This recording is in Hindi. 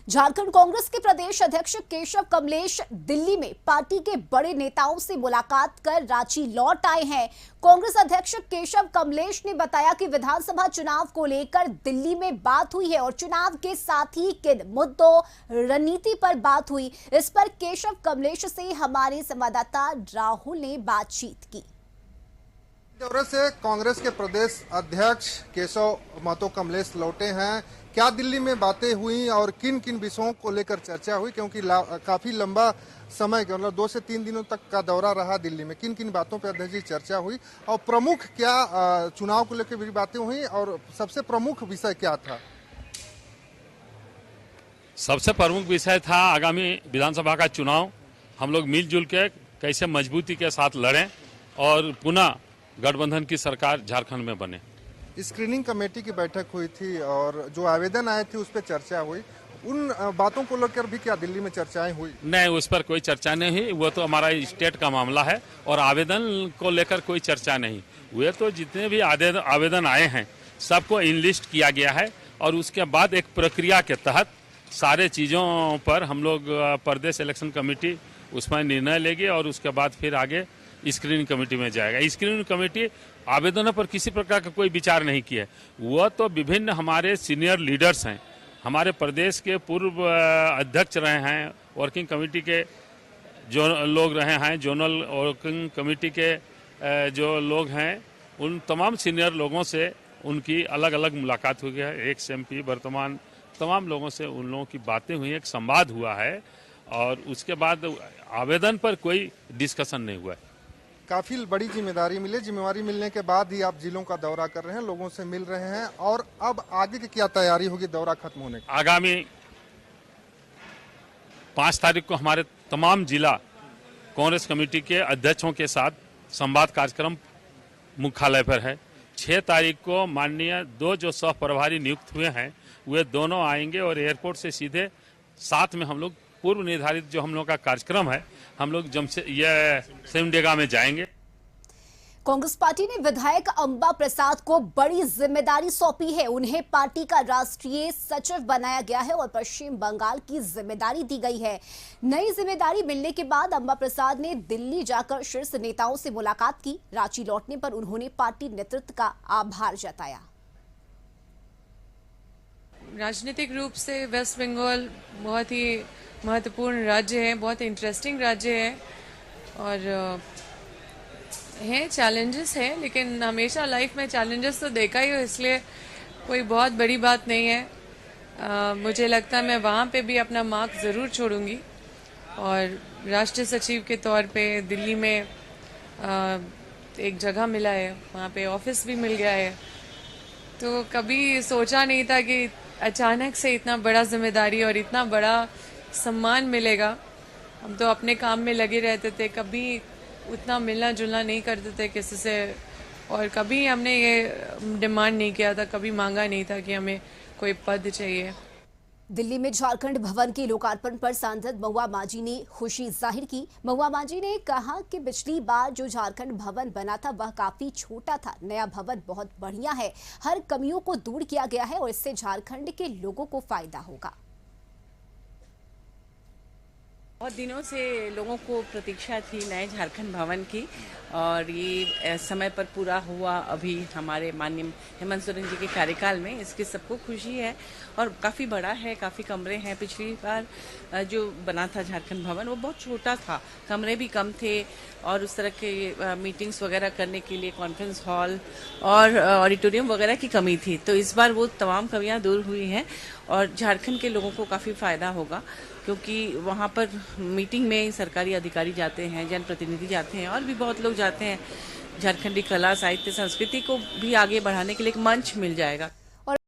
झारखंड कांग्रेस के प्रदेश अध्यक्ष केशव कमलेश दिल्ली में पार्टी के बड़े नेताओं से मुलाकात कर रांची लौट आए हैं। कांग्रेस अध्यक्ष केशव कमलेश ने बताया कि विधानसभा चुनाव को लेकर दिल्ली में बात हुई है और चुनाव के साथ ही किन मुद्दों रणनीति पर बात हुई, इस पर केशव कमलेश से हमारे संवाददाता राहुल ने बातचीत की। दौरे से कांग्रेस के प्रदेश अध्यक्ष केशव महतो कमलेश लौटे हैं। क्या दिल्ली में बातें हुई और किन किन विषयों को लेकर चर्चा हुई, क्योंकि काफी लंबा समय मतलब 2 से 3 दिनों तक का दौरा रहा दिल्ली में, किन किन बातों पर अध्यक्ष जी चर्चा हुई और प्रमुख क्या चुनाव को लेकर भी बातें हुई और सबसे प्रमुख विषय क्या था? सबसे प्रमुख विषय था आगामी विधानसभा का चुनाव हम लोग मिलजुल के कैसे मजबूती के साथ लड़ें और पुनः गठबंधन की सरकार झारखंड में बने। स्क्रीनिंग कमेटी की बैठक हुई थी और जो आवेदन आए थे उस पर चर्चा हुई, उन बातों को लेकर भी क्या दिल्ली में चर्चाएं हुई? नहीं, उस पर कोई चर्चा नहीं हुई, वो तो हमारा स्टेट का मामला है और आवेदन को लेकर कोई चर्चा नहीं हुए। तो जितने भी आवेदन आए हैं सबको इनलिस्ट किया गया है और उसके बाद एक प्रक्रिया के तहत सारे चीज़ों पर हम लोग प्रदेश इलेक्शन कमेटी उसमें निर्णय लेगी और उसके बाद फिर आगे स्क्रीनिंग कमेटी में जाएगा। स्क्रीनिंग कमेटी आवेदनों पर किसी प्रकार का कोई विचार नहीं किया है। वह तो विभिन्न हमारे सीनियर लीडर्स हैं, हमारे प्रदेश के पूर्व अध्यक्ष रहे हैं, वर्किंग कमेटी के जो लोग रहे हैं, जोनल वर्किंग कमेटी के जो लोग हैं, उन तमाम सीनियर लोगों से उनकी अलग अलग मुलाकात हुई है। एक्स MP वर्तमान तमाम लोगों से उन लोगों की बातें हुई, एक संवाद हुआ है और उसके बाद आवेदन पर कोई डिस्कशन नहीं हुआ है। काफी बड़ी जिम्मेदारी मिलने के बाद ही आप जिलों का दौरा कर रहे हैं, लोगों से मिल रहे हैं और अब आगे की क्या तैयारी होगी दौरा खत्म होने की? आगामी 5 तारीख को हमारे तमाम जिला कांग्रेस कमेटी के अध्यक्षों के साथ संवाद कार्यक्रम मुख्यालय पर है। 6 तारीख को माननीय 2 जो सह प्रभारी नियुक्त हुए हैं वे दोनों आएंगे और एयरपोर्ट से सीधे साथ में हम लोग पूर्व निर्धारित जो हम लोग का कार्यक्रम है, हम लोग सिमडेगा में जाएंगे। कांग्रेस पार्टी ने विधायक अंबा प्रसाद को बड़ी जिम्मेदारी सौंपी है। उन्हें पार्टी का राष्ट्रीय सचिव बनाया गया है और पश्चिम बंगाल की जिम्मेदारी दी गई है। नई जिम्मेदारी मिलने के बाद अंबा प्रसाद ने दिल्ली जाकर शीर्ष नेताओं से मुलाकात की। रांची लौटने पर उन्होंने पार्टी नेतृत्व का आभार जताया। राजनीतिक रूप से वेस्ट बंगाल बहुत ही महत्वपूर्ण राज्य है, बहुत इंटरेस्टिंग राज्य है और हैं चैलेंजेस हैं, लेकिन हमेशा लाइफ में चैलेंजेस तो देखा ही हो, इसलिए कोई बहुत बड़ी बात नहीं है। मुझे लगता है मैं वहाँ पे भी अपना मार्क ज़रूर छोड़ूंगी और राष्ट्रीय सचिव के तौर पे दिल्ली में एक जगह मिला है, वहाँ पे ऑफिस भी मिल गया है। तो कभी सोचा नहीं था कि अचानक से इतना बड़ा जिम्मेदारी और इतना बड़ा सम्मान मिलेगा। हम तो अपने काम में लगे रहते थे, कभी उतना मिलना जुलना नहीं करते थे किसी से और कभी हमने ये डिमांड नहीं किया था, कभी मांगा नहीं था कि हमें कोई पद चाहिए। दिल्ली में झारखंड भवन के लोकार्पण पर सांसद महुआ माझी ने खुशी जाहिर की। महुआ माझी ने कहा कि पिछली बार जो झारखंड भवन बना था वह काफी छोटा था, नया भवन बहुत बढ़िया है, हर कमियों को दूर किया गया है और इससे झारखंड के लोगों को फायदा होगा। बहुत दिनों से लोगों को प्रतीक्षा थी नए झारखंड भवन की और ये समय पर पूरा हुआ। अभी हमारे माननीय हेमंत सोरेन जी के कार्यकाल में इसकी सबको खुशी है और काफ़ी बड़ा है, काफ़ी कमरे हैं। पिछली बार जो बना था झारखंड भवन वो बहुत छोटा था, कमरे भी कम थे और उस तरह के मीटिंग्स वगैरह करने के लिए कॉन्फ्रेंस हॉल और ऑडिटोरियम वगैरह की कमी थी। तो इस बार वो तमाम कमियां दूर हुई हैं और झारखंड के लोगों को काफ़ी फ़ायदा होगा, क्योंकि वहाँ पर मीटिंग में सरकारी अधिकारी जाते हैं, जनप्रतिनिधि जाते हैं और भी बहुत लोग जाते हैं। झारखंडी कला, साहित्य, संस्कृति को भी आगे बढ़ाने के लिए एक मंच मिल जाएगा।